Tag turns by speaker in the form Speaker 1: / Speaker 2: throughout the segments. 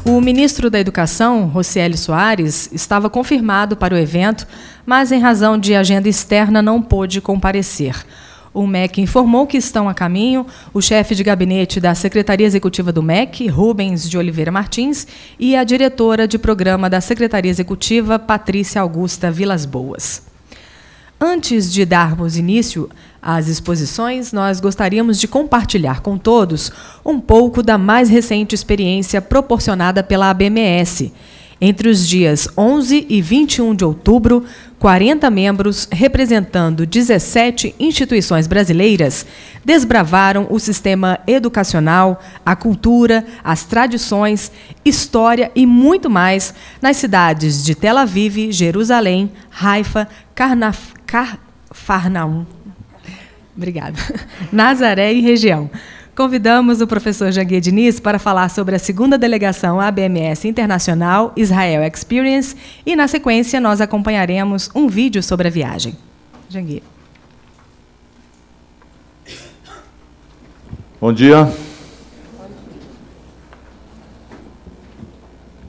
Speaker 1: O ministro da Educação, Rocieli Soares, estava confirmado para o evento, mas, em razão de agenda externa, não pôde comparecer. O MEC informou que estão a caminho o chefe de gabinete da Secretaria Executiva do MEC, Rubens de Oliveira Martins, e a diretora de programa da Secretaria Executiva, Patrícia Augusta Vilas Boas. Antes de darmos início às exposições, nós gostaríamos de compartilhar com todos um pouco da mais recente experiência proporcionada pela ABMS. Entre os dias 11 e 21 de outubro, 40 membros, representando 17 instituições brasileiras, desbravaram o sistema educacional, a cultura, as tradições, história e muito mais nas cidades de Tel Aviv, Jerusalém, Haifa, Cafarnaum, Nazaré e região. Convidamos o professor Janguier Diniz para falar sobre a segunda delegação ABMS Internacional Israel Experience e, na sequência, nós acompanharemos um vídeo sobre a viagem. Janguier.
Speaker 2: Bom dia.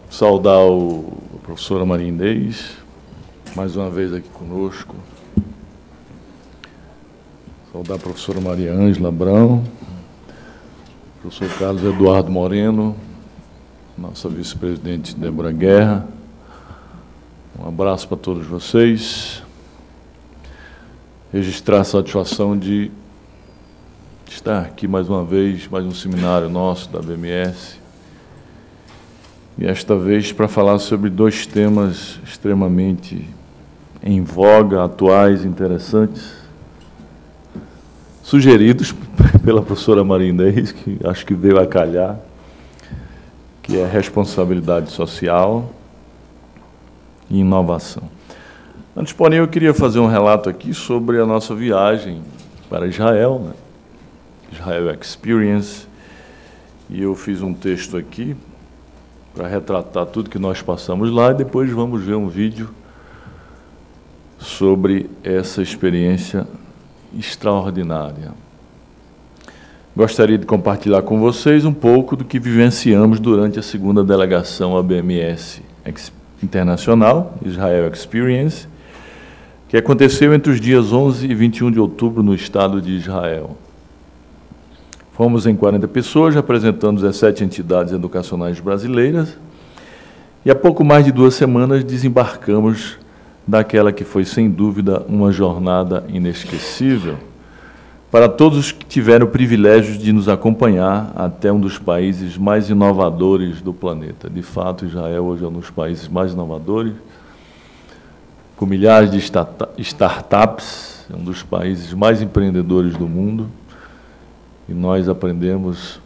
Speaker 2: Saudar a professora Maria Inês, mais uma vez aqui conosco. Saudar a professora Maria Ângela Abrão, professor Carlos Eduardo Moreno, nossa vice-presidente Débora Guerra. Um abraço para todos vocês. Registrar a satisfação de estar aqui mais uma vez, mais um seminário nosso da ABMS. E esta vez para falar sobre dois temas extremamente em voga, atuais, interessantes, sugeridos pela professora Maria Inês, que acho que veio a calhar, que é responsabilidade social e inovação. Antes, porém, eu queria fazer um relato aqui sobre a nossa viagem para Israel, né? Israel Experience, e eu fiz um texto aqui para retratar tudo que nós passamos lá, e depois vamos ver um vídeo sobre essa experiência extraordinária. Gostaria de compartilhar com vocês um pouco do que vivenciamos durante a segunda delegação ABMS Internacional, Israel Experience, que aconteceu entre os dias 11 e 21 de outubro no estado de Israel. Fomos em 40 pessoas, representando 17 entidades educacionais brasileiras, e há pouco mais de 2 semanas desembarcamos daquela que foi, sem dúvida, uma jornada inesquecível para todos os que tiveram o privilégio de nos acompanhar até um dos países mais inovadores do planeta. De fato, Israel hoje é um dos países mais inovadores, com milhares de startups, é um dos países mais empreendedores do mundo, e nós aprendemos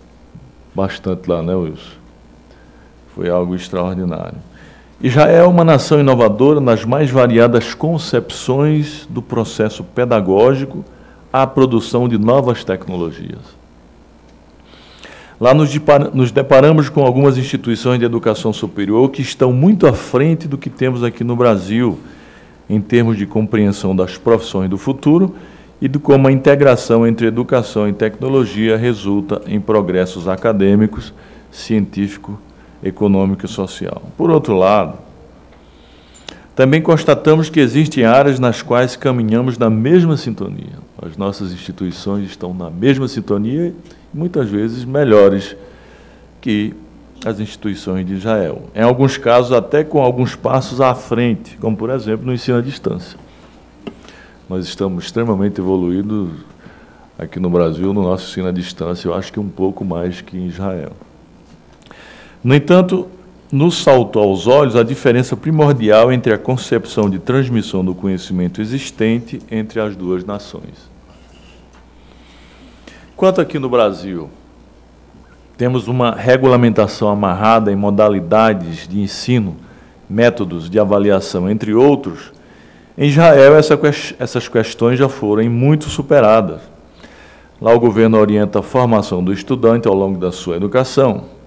Speaker 2: bastante lá, né, Wilson? Foi algo extraordinário. Israel é uma nação inovadora nas mais variadas concepções do processo pedagógico à produção de novas tecnologias. Lá nos deparamos com algumas instituições de educação superior que estão muito à frente do que temos aqui no Brasil, em termos de compreensão das profissões do futuro e de como a integração entre educação e tecnologia resulta em progressos acadêmicos, científicos, econômico e social. Por outro lado, também constatamos que existem áreas nas quais caminhamos na mesma sintonia. As nossas instituições estão na mesma sintonia e muitas vezes melhores que as instituições de Israel. Em alguns casos, até com alguns passos à frente, como, por exemplo, no ensino à distância. Nós estamos extremamente evoluídos aqui no Brasil, no nosso ensino à distância, eu acho que um pouco mais que em Israel. No entanto, nos saltou aos olhos a diferença primordial entre a concepção de transmissão do conhecimento existente entre as duas nações. Enquanto aqui no Brasil temos uma regulamentação amarrada em modalidades de ensino, métodos de avaliação, entre outros, em Israel essas questões já foram muito superadas. Lá o governo orienta a formação do estudante ao longo da sua educação.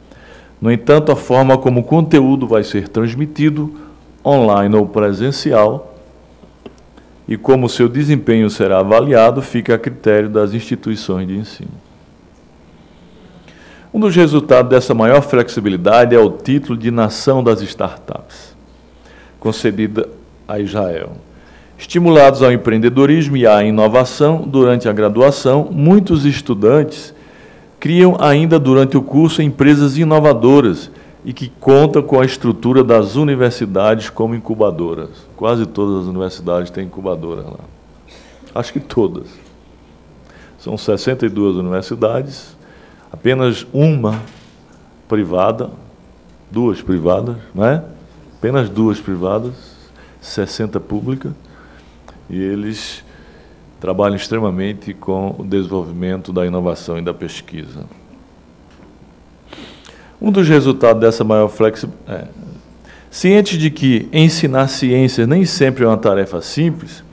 Speaker 2: No entanto, a forma como o conteúdo vai ser transmitido, online ou presencial, e como seu desempenho será avaliado, fica a critério das instituições de ensino. Um dos resultados dessa maior flexibilidade é o título de Nação das Startups, concedida a Israel. Estimulados ao empreendedorismo e à inovação durante a graduação, muitos estudantes criam ainda durante o curso empresas inovadoras e que contam com a estrutura das universidades como incubadoras. Quase todas as universidades têm incubadoras lá. Acho que todas. São 62 universidades, apenas uma privada, duas privadas, não é? Apenas duas privadas, 60 públicas, e eles trabalham extremamente com o desenvolvimento da inovação e da pesquisa. Um dos resultados dessa maior flexibilidade cientes de que ensinar ciências nem sempre é uma tarefa simples,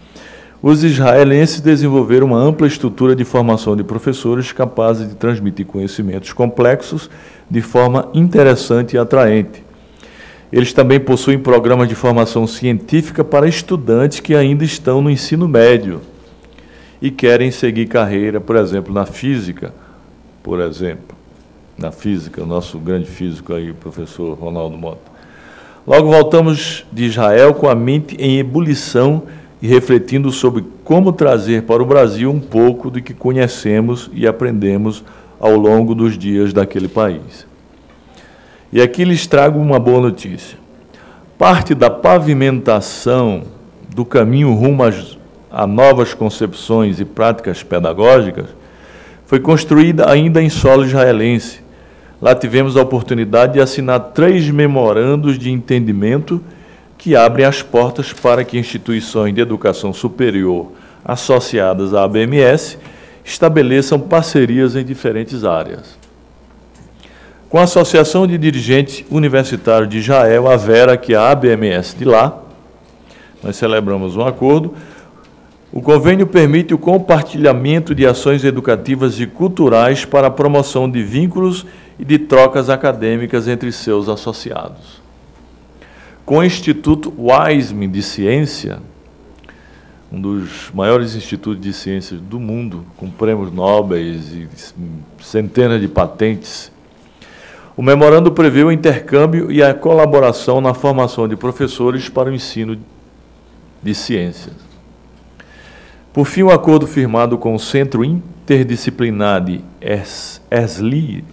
Speaker 2: os israelenses desenvolveram uma ampla estrutura de formação de professores capazes de transmitir conhecimentos complexos de forma interessante e atraente. Eles também possuem programas de formação científica para estudantes que ainda estão no ensino médio e querem seguir carreira, por exemplo, na física, o nosso grande físico aí, o professor Ronaldo Mota. Logo voltamos de Israel com a mente em ebulição e refletindo sobre como trazer para o Brasil um pouco do que conhecemos e aprendemos ao longo dos dias daquele país. E aqui lhes trago uma boa notícia. Parte da pavimentação do caminho rumo a novas concepções e práticas pedagógicas foi construída ainda em solo israelense. Lá tivemos a oportunidade de assinar 3 memorandos de entendimento que abrem as portas para que instituições de educação superior associadas à ABMS estabeleçam parcerias em diferentes áreas. Com a Associação de Dirigentes Universitários de Israel, a Vera, que é a ABMS de lá, nós celebramos um acordo. O convênio permite o compartilhamento de ações educativas e culturais para a promoção de vínculos e de trocas acadêmicas entre seus associados. Com o Instituto Weizmann de Ciência, um dos maiores institutos de ciências do mundo, com prêmios Nobel e centenas de patentes, o memorando prevê o intercâmbio e a colaboração na formação de professores para o ensino de ciências. Por fim, o acordo firmado com o Centro Interdisciplinar de Herzliya,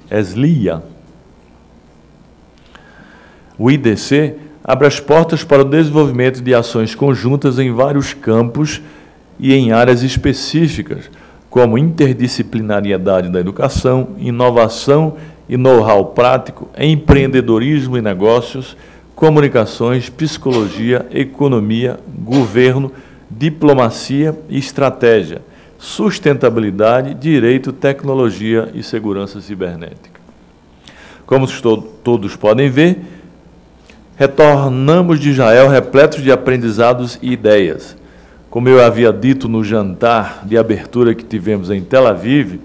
Speaker 2: o IDC, abre as portas para o desenvolvimento de ações conjuntas em vários campos e em áreas específicas, como interdisciplinariedade da educação, inovação e know-how prático, empreendedorismo e negócios, comunicações, psicologia, economia, governo, diplomacia e estratégia, sustentabilidade, direito, tecnologia e segurança cibernética. Como todos podem ver, retornamos de Israel repletos de aprendizados e ideias. Como eu havia dito no jantar de abertura que tivemos em Tel Aviv,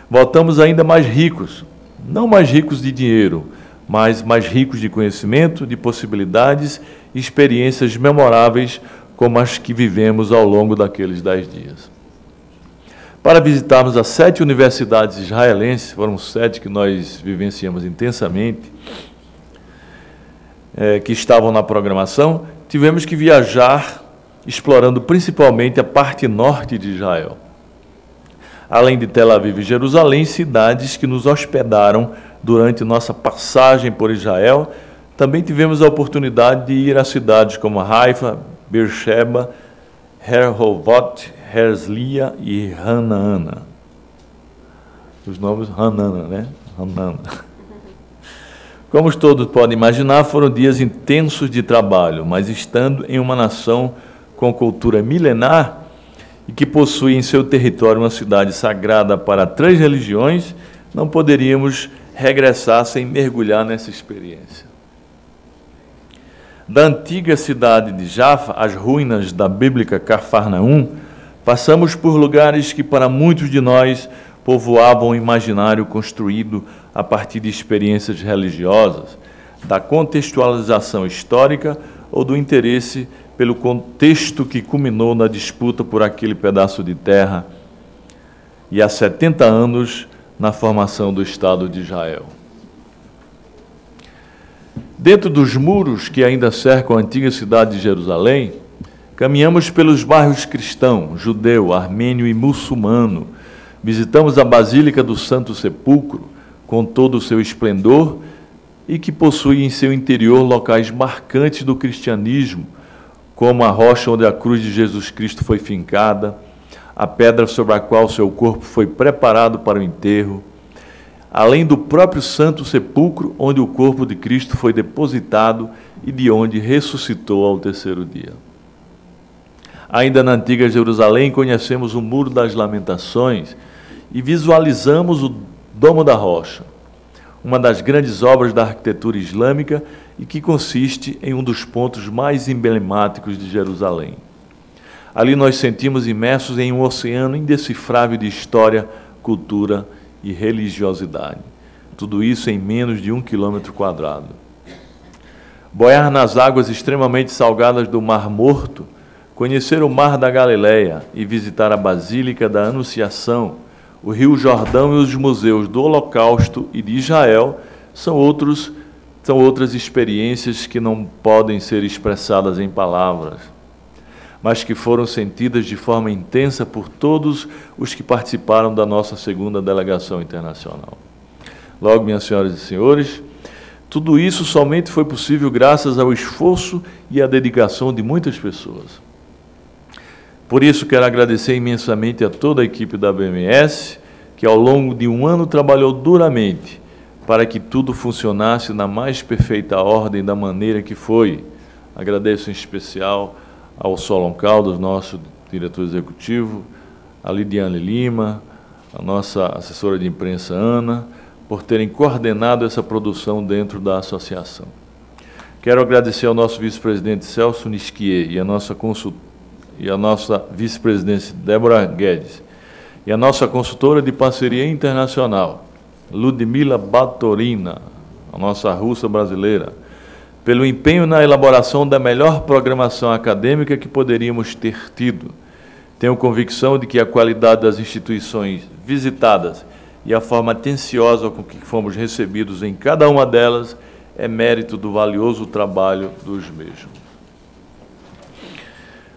Speaker 2: voltamos ainda mais ricos, não mais ricos de dinheiro, mas mais ricos de conhecimento, de possibilidades e experiências memoráveis como as que vivemos ao longo daqueles 10 dias. Para visitarmos as 7 universidades israelenses, foram 7 que nós vivenciamos intensamente, que estavam na programação, tivemos que viajar explorando principalmente a parte norte de Israel. Além de Tel Aviv e Jerusalém, cidades que nos hospedaram durante nossa passagem por Israel, também tivemos a oportunidade de ir a cidades como Haifa, Beersheba, Rehovot, Herzliya e Hanana. Os nomes Hanana, né? Hanana. Como todos podem imaginar, foram dias intensos de trabalho, mas estando em uma nação com cultura milenar e que possui em seu território uma cidade sagrada para 3 religiões, não poderíamos regressar sem mergulhar nessa experiência. Da antiga cidade de Jaffa, às ruínas da bíblica Cafarnaum, passamos por lugares que para muitos de nós povoavam o imaginário construído a partir de experiências religiosas, da contextualização histórica ou do interesse pelo contexto que culminou na disputa por aquele pedaço de terra e há 70 anos na formação do Estado de Israel. Dentro dos muros que ainda cercam a antiga cidade de Jerusalém, caminhamos pelos bairros cristão, judeu, armênio e muçulmano. Visitamos a Basílica do Santo Sepulcro, com todo o seu esplendor, e que possui em seu interior locais marcantes do cristianismo, como a rocha onde a cruz de Jesus Cristo foi fincada, a pedra sobre a qual seu corpo foi preparado para o enterro, além do próprio Santo Sepulcro, onde o corpo de Cristo foi depositado e de onde ressuscitou ao terceiro dia. Ainda na antiga Jerusalém, conhecemos o Muro das Lamentações e visualizamos o Domo da Rocha, uma das grandes obras da arquitetura islâmica e que consiste em um dos pontos mais emblemáticos de Jerusalém. Ali nós sentimos imersos em um oceano indecifrável de história, cultura e religiosidade. Tudo isso em menos de 1 km². Boiar nas águas extremamente salgadas do Mar Morto, conhecer o Mar da Galileia e visitar a Basílica da Anunciação, o Rio Jordão e os museus do Holocausto e de Israel são outras experiências que não podem ser expressadas em palavras, mas que foram sentidas de forma intensa por todos os que participaram da nossa segunda delegação internacional. Logo, minhas senhoras e senhores, tudo isso somente foi possível graças ao esforço e à dedicação de muitas pessoas. Por isso, quero agradecer imensamente a toda a equipe da BMS, que ao longo de um ano trabalhou duramente para que tudo funcionasse na mais perfeita ordem, da maneira que foi. Agradeço em especial ao Solon Caldas, nosso diretor executivo, a Lidiane Lima, a nossa assessora de imprensa, Ana, por terem coordenado essa produção dentro da associação. Quero agradecer ao nosso vice-presidente Celso Nisquier e a nossa vice-presidente Débora Guedes, e a nossa consultora de parceria internacional, Ludmila Batorina, a nossa russa brasileira, pelo empenho na elaboração da melhor programação acadêmica que poderíamos ter tido. Tenho convicção de que a qualidade das instituições visitadas e a forma atenciosa com que fomos recebidos em cada uma delas é mérito do valioso trabalho dos mesmos.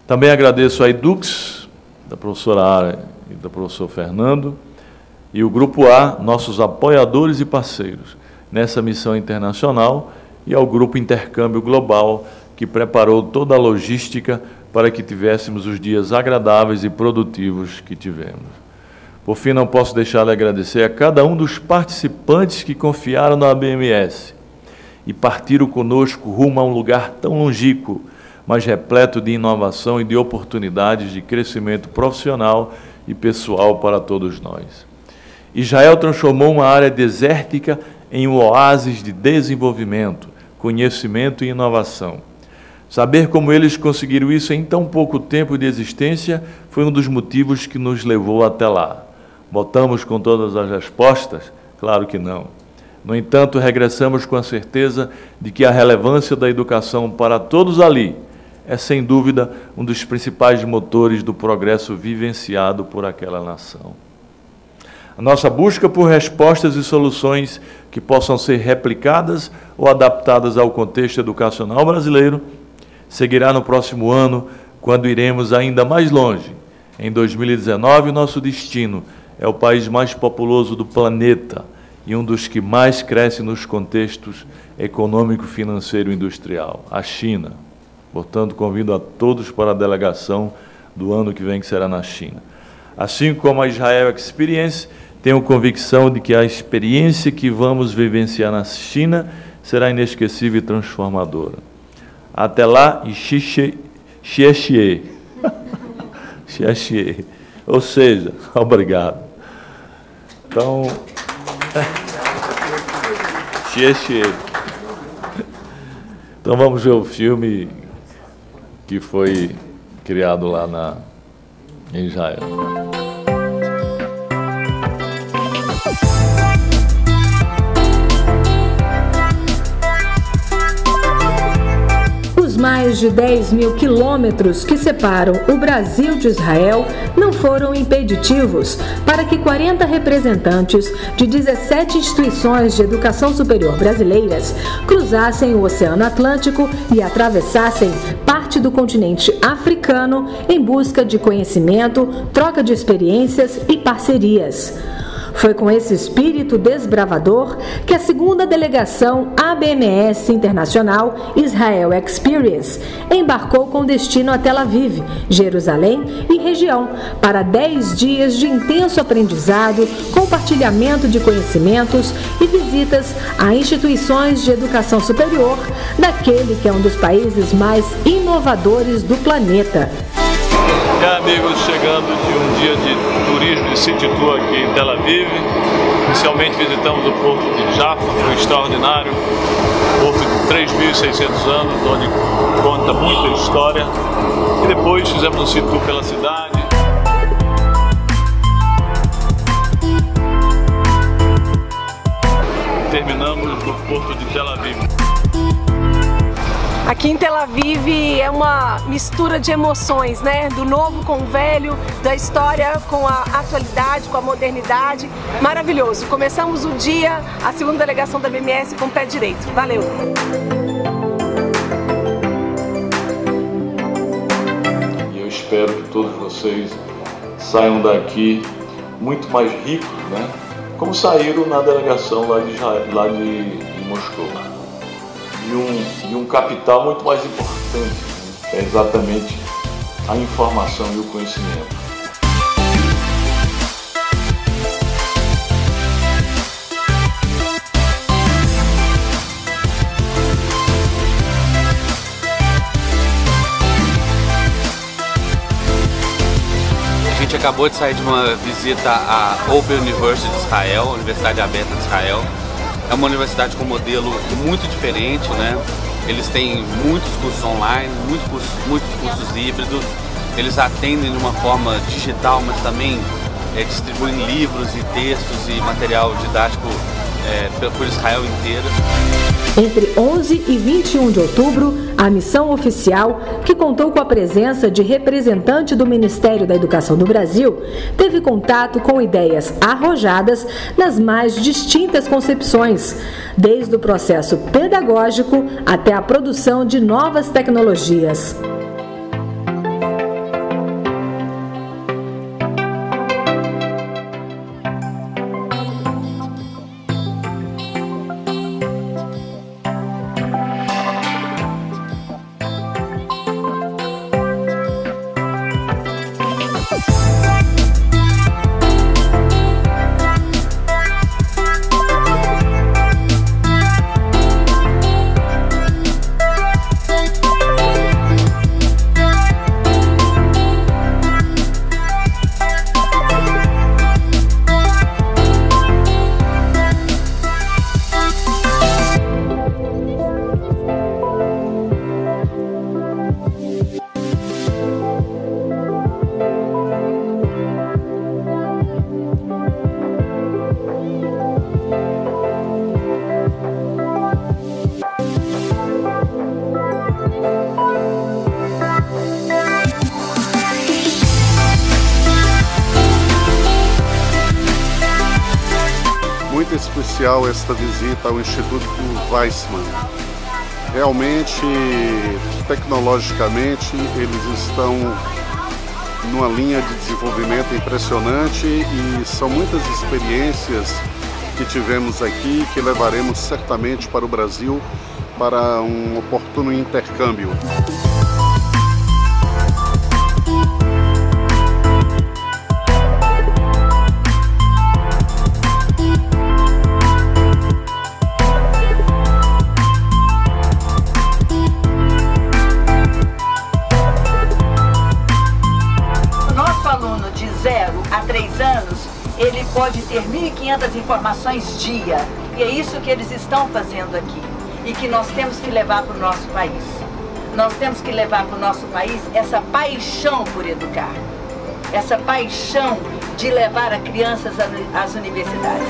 Speaker 2: Também agradeço a Edux, da professora Ara e do professor Fernando, e o Grupo A, nossos apoiadores e parceiros nessa missão internacional, e ao Grupo Intercâmbio Global, que preparou toda a logística para que tivéssemos os dias agradáveis e produtivos que tivemos. Por fim, não posso deixar de agradecer a cada um dos participantes que confiaram na BMS e partiram conosco rumo a um lugar tão longínquo, mas repleto de inovação e de oportunidades de crescimento profissional e pessoal para todos nós. Israel transformou uma área desértica em um oásis de desenvolvimento, conhecimento e inovação. Saber como eles conseguiram isso em tão pouco tempo de existência foi um dos motivos que nos levou até lá. Botamos com todas as respostas? Claro que não. No entanto, regressamos com a certeza de que a relevância da educação para todos ali é, sem dúvida, um dos principais motores do progresso vivenciado por aquela nação. A nossa busca por respostas e soluções que possam ser replicadas ou adaptadas ao contexto educacional brasileiro seguirá no próximo ano, quando iremos ainda mais longe. Em 2019, nosso destino é o país mais populoso do planeta e um dos que mais cresce nos contextos econômico, financeiro e industrial, a China. Portanto, convido a todos para a delegação do ano que vem, que será na China. Assim como a Israel Experience, tenho convicção de que a experiência que vamos vivenciar na China será inesquecível e transformadora. Até lá, e xie. Ou seja, obrigado. Então, xie. Então vamos ver o filme que foi criado lá em Israel.
Speaker 3: Os
Speaker 1: mais de 10 mil quilômetros que separam o Brasil de Israel não foram impeditivos para que 40 representantes de 17 instituições de educação superior brasileiras cruzassem o Oceano Atlântico e atravessassem parte do continente africano em busca de conhecimento, troca de experiências e parcerias. Foi com esse espírito desbravador que a segunda delegação ABMS Internacional Israel Experience embarcou com destino a Tel Aviv, Jerusalém e região para 10 dias de intenso aprendizado, compartilhamento de conhecimentos e visitas a instituições de educação superior daquele que é um dos países mais inovadores do planeta.
Speaker 2: Amigos, chegando de um dia de turismo de City Tour aqui em Tel Aviv. Inicialmente visitamos o porto de Jaffa, foi extraordinário, porto de 3.600 anos, onde conta muita história. E depois fizemos um City Tour pela cidade. Terminamos no porto de Tel Aviv.
Speaker 3: Aqui em Tel Aviv é uma mistura de emoções, né? Do novo com o velho, da história com a atualidade, com a modernidade. Maravilhoso! Começamos o dia, a segunda delegação da ABMS com o pé direito. Valeu!
Speaker 2: E eu espero que todos vocês saiam daqui muito mais ricos, né? Como saíram na delegação lá de Moscou. E um capital muito mais importante, né? É exatamente a informação e o conhecimento.
Speaker 4: A gente acabou de sair de uma visita à Open University de Israel, a Universidade Aberta de Israel. É uma universidade com um modelo muito diferente, né? Eles têm muitos cursos online, muitos cursos híbridos. Eles atendem de uma forma digital, mas também distribuem livros e textos e material didático por Israel inteiro.
Speaker 1: Entre 11 e 21 de outubro, a missão oficial, que contou com a presença de representante do Ministério da Educação do Brasil, teve contato com ideias arrojadas nas mais distintas concepções, desde o processo pedagógico até a produção de novas tecnologias.
Speaker 5: Muito especial esta visita ao Instituto Weizmann. Realmente, tecnologicamente, eles estão numa linha de desenvolvimento impressionante e são muitas experiências que tivemos aqui que levaremos certamente para o Brasil para um oportuno intercâmbio.
Speaker 6: De 0 a 3 anos, ele pode ter 1.500 informações dia. E é isso que eles estão fazendo aqui. E que nós temos que levar para o nosso país. Nós temos que levar para o nosso país essa paixão por educar. Essa paixão de levar as crianças às universidades.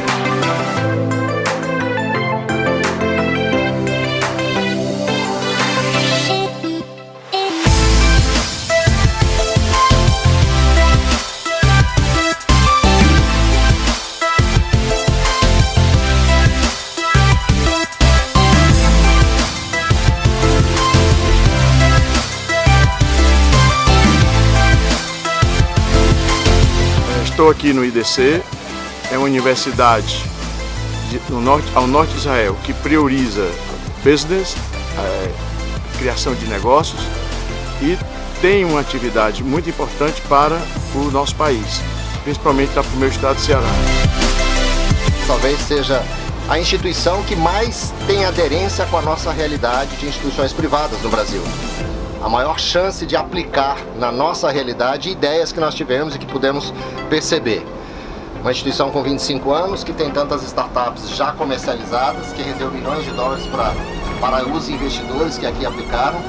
Speaker 5: estou aqui no IDC, é uma universidade ao norte de Israel que prioriza business, criação de negócios, e tem uma atividade muito importante para o nosso país, principalmente para o meu estado de Ceará.
Speaker 7: Talvez seja a instituição que mais tem aderência com a nossa realidade de instituições privadas no Brasil. A maior chance de aplicar na nossa realidade ideias que nós tivemos e que pudemos perceber. Uma instituição com 25 anos, que tem tantas startups já comercializadas, que rendeu milhões de dólares para os investidores que aqui aplicaram.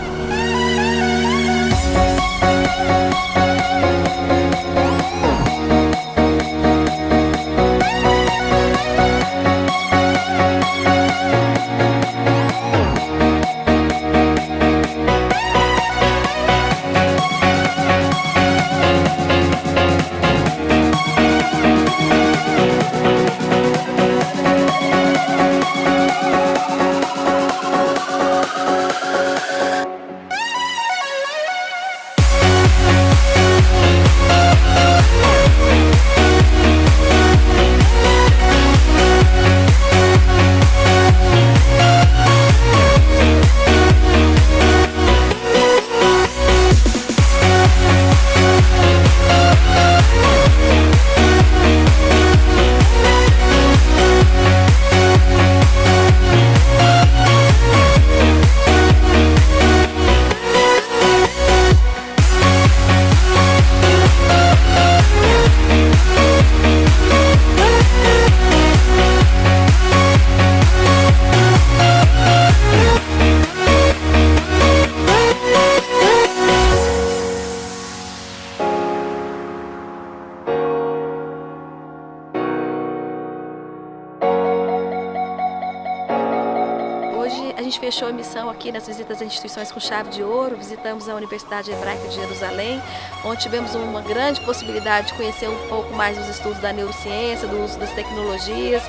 Speaker 8: Hoje a gente fechou a missão aqui nas visitas às instituições com chave de ouro. Visitamos a Universidade Hebraica de Jerusalém, onde tivemos uma grande possibilidade de conhecer um pouco mais dos estudos da neurociência, do uso das tecnologias.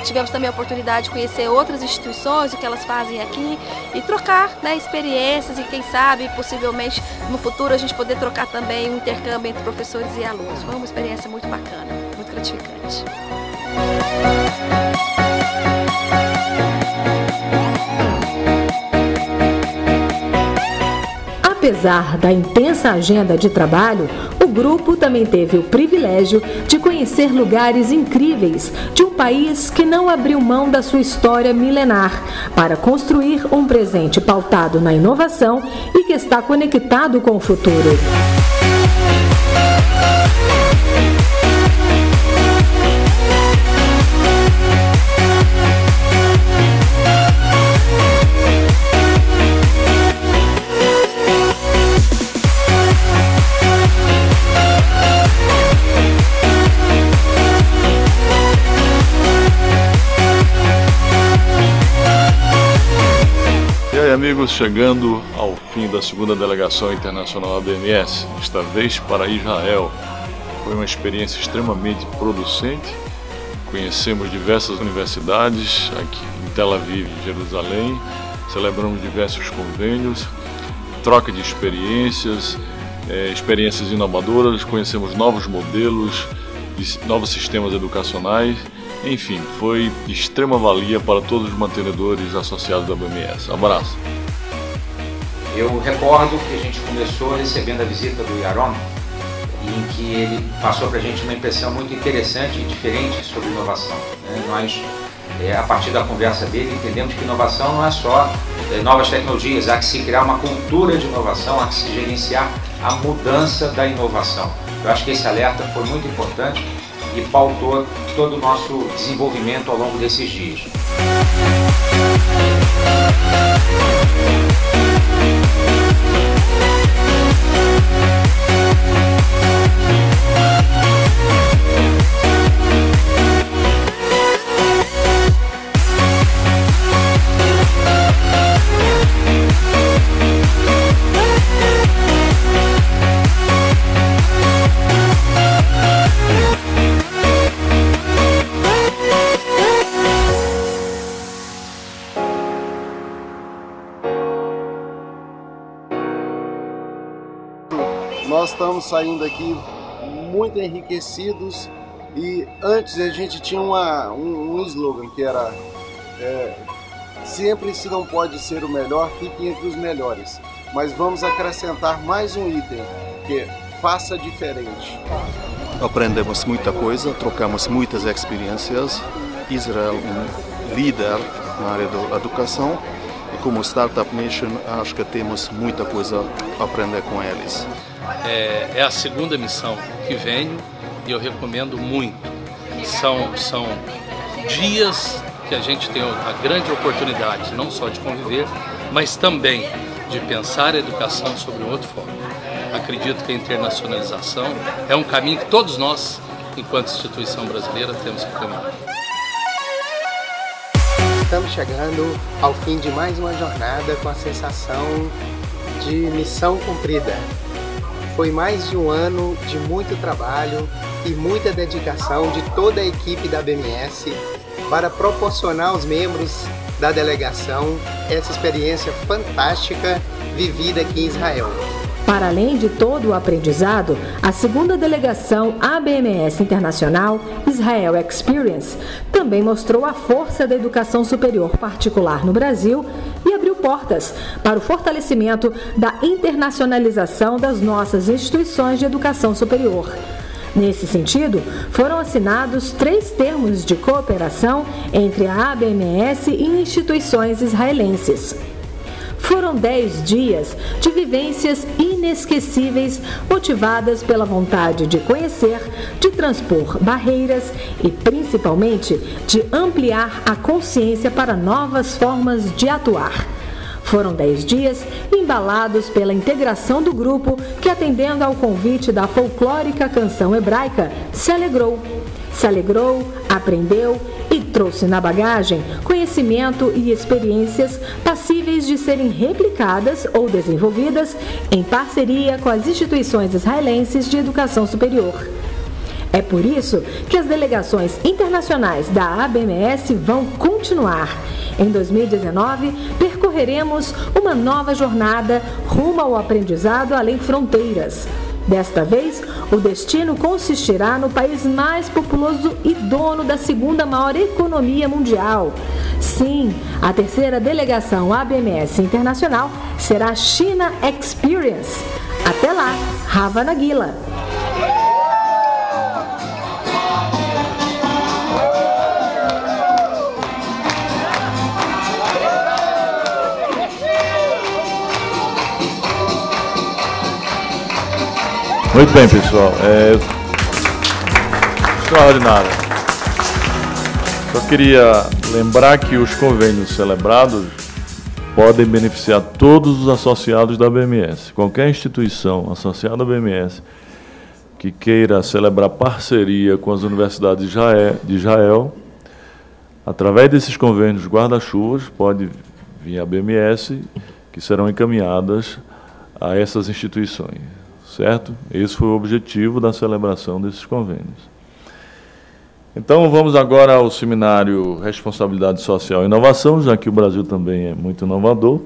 Speaker 8: Tivemos também a oportunidade de conhecer outras instituições, o que elas fazem aqui e trocar, né, experiências e quem sabe, possivelmente, no futuro a gente poder trocar também um intercâmbio entre professores e alunos. Foi uma experiência muito bacana, muito gratificante.
Speaker 1: Apesar da intensa agenda de trabalho, o grupo também teve o privilégio de conhecer lugares incríveis de um país que não abriu mão da sua história milenar para construir um presente pautado na inovação e que está conectado com o futuro.
Speaker 2: E aí, amigos, chegando ao fim da segunda delegação internacional ABMS, esta vez para Israel. Foi uma experiência extremamente producente. Conhecemos diversas universidades aqui em Tel Aviv e Jerusalém, celebramos diversos convênios, troca de experiências, experiências inovadoras, conhecemos novos modelos, novos sistemas educacionais. Enfim, foi de extrema valia para todos os mantenedores associados da ABMS. Abraço!
Speaker 9: Eu recordo que a gente começou recebendo a visita do Yaron, em que ele passou para a gente uma impressão muito interessante e diferente sobre inovação. Nós, a partir da conversa dele, entendemos que inovação não é só novas tecnologias, há que se criar uma cultura de inovação, há que se gerenciar a mudança da inovação. Eu acho que esse alerta foi muito importante e pautou todo o nosso desenvolvimento ao longo desses dias.
Speaker 5: Nós estamos saindo aqui
Speaker 10: muito enriquecidos. E antes a gente tinha um slogan que era sempre, se não pode ser o melhor, fique entre os melhores. Mas vamos acrescentar mais um item, que é faça diferente.
Speaker 5: Aprendemos muita coisa, trocamos muitas experiências. Israel é um líder na área da educação e como Startup Nation acho que temos muita coisa a aprender com eles.
Speaker 11: É a segunda missão que venho e eu recomendo muito. São dias que a gente tem a grande oportunidade não só de conviver, mas também de pensar a educação sobre um outro foco. Acredito que a internacionalização é um caminho que todos nós, enquanto instituição brasileira, temos que caminhar.
Speaker 12: Estamos chegando ao fim de mais uma jornada com a sensação de missão cumprida. Foi mais de um ano de muito trabalho e muita dedicação de toda a equipe da BMS para proporcionar aos membros da delegação essa experiência fantástica vivida aqui em Israel.
Speaker 1: Para além de todo o aprendizado, a segunda delegação ABMS Internacional, Israel Experience, também mostrou a força da educação superior particular no Brasil e abriu portas para o fortalecimento da internacionalização das nossas instituições de educação superior. Nesse sentido, foram assinados 3 termos de cooperação entre a ABMS e instituições israelenses. Foram 10 dias de vivências inesquecíveis, motivadas pela vontade de conhecer, de transpor barreiras e, principalmente, de ampliar a consciência para novas formas de atuar. Foram 10 dias embalados pela integração do grupo que, atendendo ao convite da folclórica canção hebraica, se alegrou. Se alegrou, aprendeu e trouxe na bagagem conhecimento e experiências passíveis de serem replicadas ou desenvolvidas em parceria com as instituições israelenses de educação superior. É por isso que as delegações internacionais da ABMS vão continuar. Em 2019, percorreremos uma nova jornada rumo ao aprendizado além fronteiras. Desta vez, o destino consistirá no país mais populoso e dono da segunda maior economia mundial. Sim, a terceira delegação ABMS Internacional será a China Experience. Até lá, Hava Nagila!
Speaker 2: Muito bem, pessoal. Extraordinário. Só queria lembrar que os convênios celebrados podem beneficiar todos os associados da BMS. Qualquer instituição associada à BMS que queira celebrar parceria com as universidades de Israel, através desses convênios guarda-chuvas, pode vir à BMS, que serão encaminhadas a essas instituições. Certo? Esse foi o objetivo da celebração desses convênios. Então, vamos agora ao seminário Responsabilidade Social e Inovação, já que o Brasil também é muito inovador.